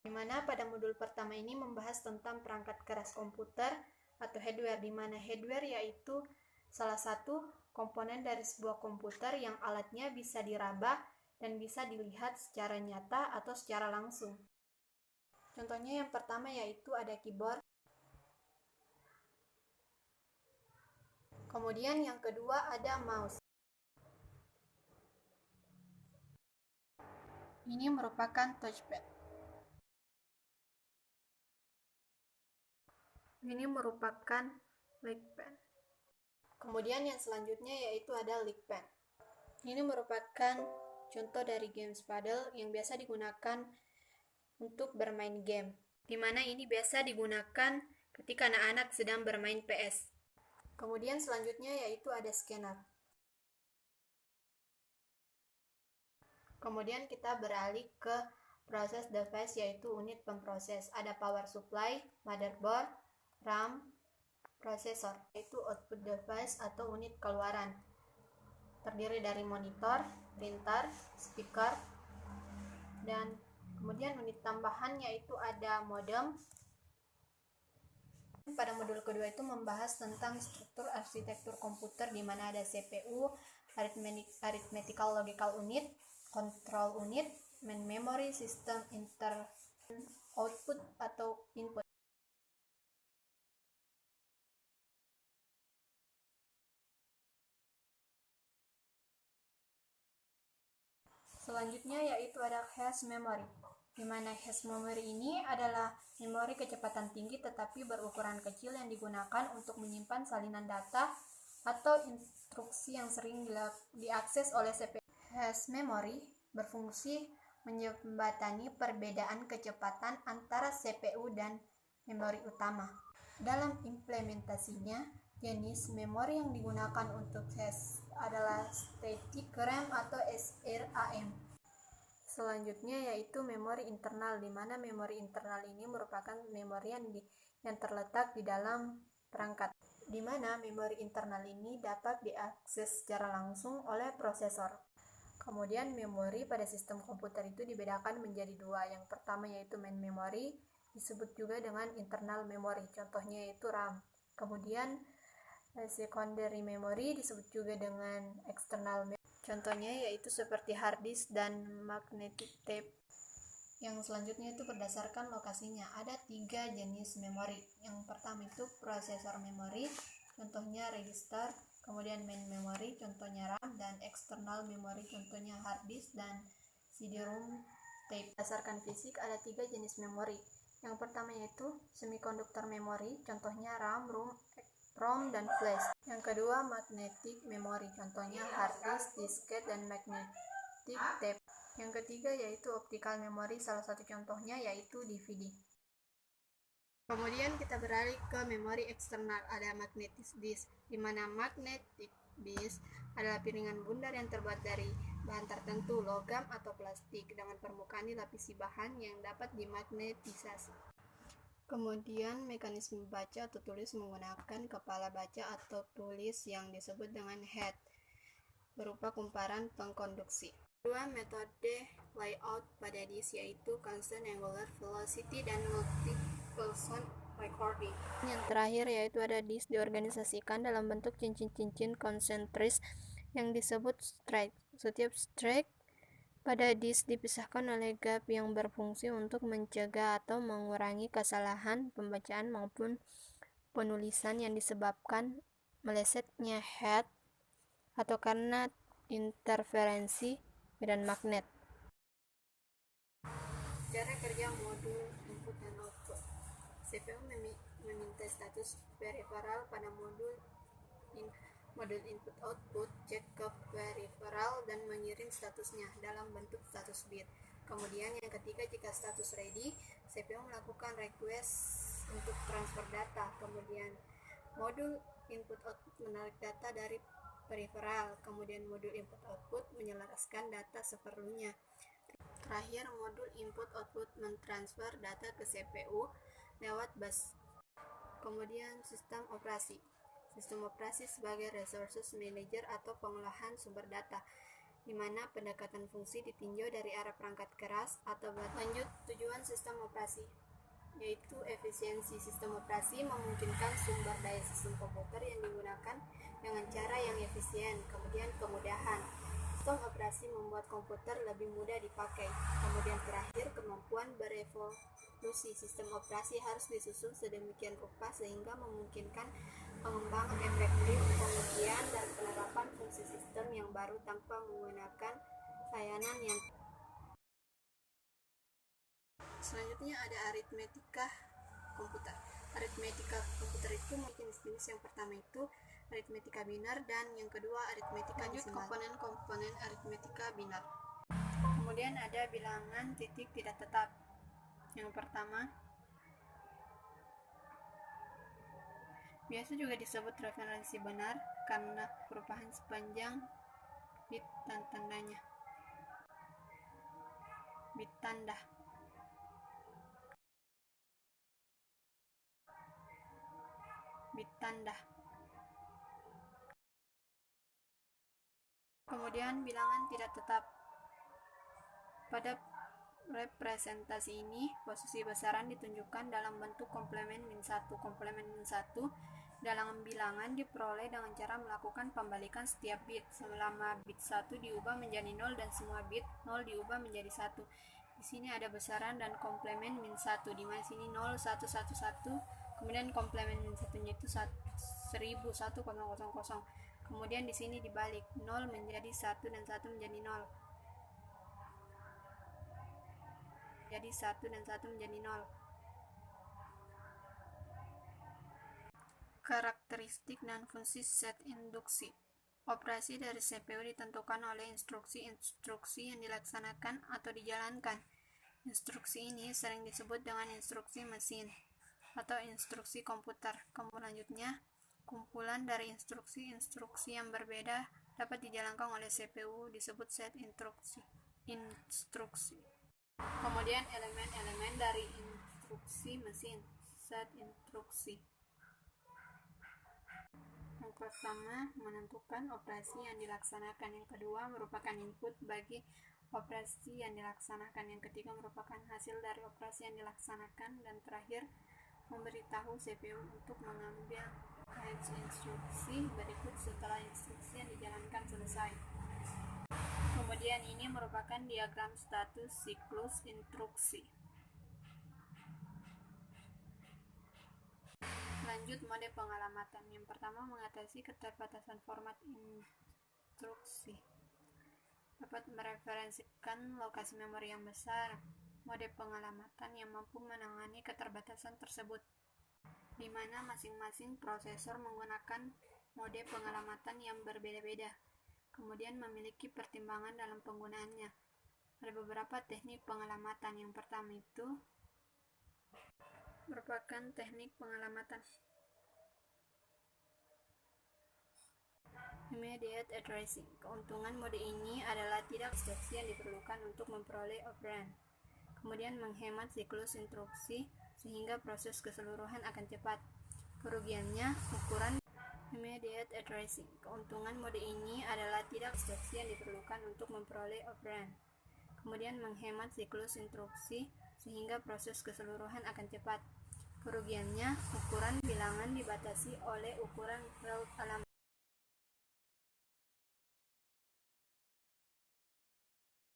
di mana pada modul pertama ini membahas tentang perangkat keras komputer atau hardware, di mana hardware yaitu salah satu komponen dari sebuah komputer yang alatnya bisa diraba dan bisa dilihat secara nyata atau secara langsung. Contohnya yang pertama yaitu ada keyboard. Kemudian yang kedua ada mouse. Ini merupakan touchpad. Ini merupakan trackpad. Kemudian yang selanjutnya yaitu ada LeakPad. Ini merupakan contoh dari games paddle yang biasa digunakan untuk bermain game, di mana ini biasa digunakan ketika anak-anak sedang bermain PS. Kemudian selanjutnya yaitu ada scanner. Kemudian kita beralih ke proses device yaitu unit pemproses. Ada power supply, motherboard, RAM, prosesor, yaitu output device atau unit keluaran. Terdiri dari monitor, printer, speaker, dan kemudian unit tambahan yaitu ada modem. Pada modul kedua itu membahas tentang struktur arsitektur komputer, di mana ada CPU, arithmetical logical unit, control unit, main memory, system output atau input. Selanjutnya yaitu ada cache memory, di mana cache memory ini adalah memori kecepatan tinggi tetapi berukuran kecil yang digunakan untuk menyimpan salinan data atau instruksi yang sering diakses oleh CPU. Cache memory berfungsi menjembatani perbedaan kecepatan antara CPU dan memori utama. Dalam implementasinya, jenis memori yang digunakan untuk cache adalah static RAM atau SRAM. Selanjutnya yaitu memori internal, di mana memori internal ini merupakan memori yang terletak di dalam perangkat, di mana memori internal ini dapat diakses secara langsung oleh prosesor. Kemudian memori pada sistem komputer itu dibedakan menjadi dua. Yang pertama yaitu main memory, disebut juga dengan internal memory, contohnya yaitu RAM. Kemudian secondary memory disebut juga dengan external memory, contohnya yaitu seperti hard disk dan magnetic tape. Yang selanjutnya itu berdasarkan lokasinya. Ada 3 jenis memori. Yang pertama itu prosesor memori, contohnya register, kemudian main memory, contohnya RAM, dan external memory, contohnya hard disk dan CD-ROM tape. Berdasarkan fisik ada 3 jenis memori. Yang pertama yaitu semiconductor memory, contohnya RAM, ROM, dan flash. Yang kedua magnetic memory, contohnya hard disk, disket, dan magnetic tape. Yang ketiga yaitu optical memory, salah satu contohnya yaitu DVD. Kemudian kita beralih ke memori eksternal, ada magnetic disk, di mana magnetic disk adalah piringan bundar yang terbuat dari bahan tertentu, logam atau plastik, dengan permukaan dilapisi bahan yang dapat dimagnetisasi. Kemudian mekanisme baca atau tulis menggunakan kepala baca atau tulis yang disebut dengan head, berupa kumparan pengkonduksi. Dua metode layout pada disk yaitu constant angular velocity dan multiple sound recording. Yang terakhir yaitu ada disk diorganisasikan dalam bentuk cincin-cincin konsentris yang disebut strike. Setiap strike pada disk dipisahkan oleh gap yang berfungsi untuk mencegah atau mengurangi kesalahan pembacaan maupun penulisan yang disebabkan melesetnya head atau karena interferensi medan magnet. Cara kerja modul input dan output. CPU meminta status peripheral pada modul input output, cek ke peripheral dan mengirim statusnya dalam bentuk status bit. Kemudian yang ketiga, jika status ready, CPU melakukan request untuk transfer data. Kemudian modul input output menarik data dari peripheral. Kemudian modul input output menyelaraskan data seperlunya. Terakhir, modul input output mentransfer data ke CPU lewat bus. Kemudian sistem operasi. Sistem operasi sebagai resources manager atau pengolahan sumber data, di mana pendekatan fungsi ditinjau dari arah perangkat keras atau lanjut tujuan sistem operasi, yaitu efisiensi sistem operasi memungkinkan sumber daya sistem komputer yang digunakan dengan cara yang efisien. Kemudian kemudahan, sistem operasi membuat komputer lebih mudah dipakai. Kemudian terakhir, kemampuan berevolusi sistem operasi harus disusun sedemikian rupa sehingga memungkinkan pengembangan efektif, pengujian, dan penerapan fungsi sistem yang baru tanpa menggunakan layanan yang. Selanjutnya ada aritmetika komputer. Aritmetika komputer itu jenis-jenis. Yang pertama itu aritmetika biner dan yang kedua aritmetika desimal. Komponen aritmetika biner. Kemudian ada bilangan titik tidak tetap. Yang pertama biasa juga disebut referensi benar karena perubahan sepanjang bit dan tandanya. Bit tanda. Bit tanda. Kemudian bilangan tidak tetap. Pada representasi ini, posisi besaran ditunjukkan dalam bentuk komplemen min 1. Komplemen min 1 dalam bilangan diperoleh dengan cara melakukan pembalikan setiap bit. Selama bit 1 diubah menjadi 0 dan semua bit 0 diubah menjadi 1. Di sini ada besaran dan komplemen min 1, di mana sini 0, 1, 1, 1. Kemudian komplemen min 1-nya itu 1000, 1,00. Kemudian di sini dibalik, 0 menjadi 1 dan 1 menjadi 0. Jadi 1 dan 1 menjadi 0. Karakteristik dan fungsi set induksi. Operasi dari CPU ditentukan oleh instruksi-instruksi yang dilaksanakan atau dijalankan. Instruksi ini sering disebut dengan instruksi mesin atau instruksi komputer. Kemudian selanjutnya, kumpulan dari instruksi-instruksi yang berbeda dapat dijalankan oleh CPU disebut set instruksi. Kemudian elemen-elemen dari instruksi mesin, set instruksi. Yang pertama, menentukan operasi yang dilaksanakan. Yang kedua, merupakan input bagi operasi yang dilaksanakan. Yang ketiga, merupakan hasil dari operasi yang dilaksanakan. Dan terakhir, memberitahu CPU untuk mengambil batch instruksi berikut setelah instruksi yang dijalankan selesai. Kemudian ini merupakan diagram status siklus instruksi. Lanjut mode pengalamatan. Yang pertama, mengatasi keterbatasan format instruksi. Dapat mereferensikan lokasi memori yang besar. Mode pengalamatan yang mampu menangani keterbatasan tersebut, di mana masing-masing prosesor menggunakan mode pengalamatan yang berbeda-beda, kemudian memiliki pertimbangan dalam penggunaannya. Ada beberapa teknik pengalamatan. Yang pertama itu merupakan teknik pengalamatan immediate addressing. Keuntungan mode ini adalah tidak instruksi yang diperlukan untuk memperoleh operand. Kemudian menghemat siklus instruksi sehingga proses keseluruhan akan cepat. Kerugiannya, ukuran immediate addressing. Keuntungan mode ini adalah tidak instruksi yang diperlukan untuk memperoleh operand. Kemudian menghemat siklus instruksi sehingga proses keseluruhan akan cepat. Kerugiannya, ukuran bilangan dibatasi oleh ukuran float alamat.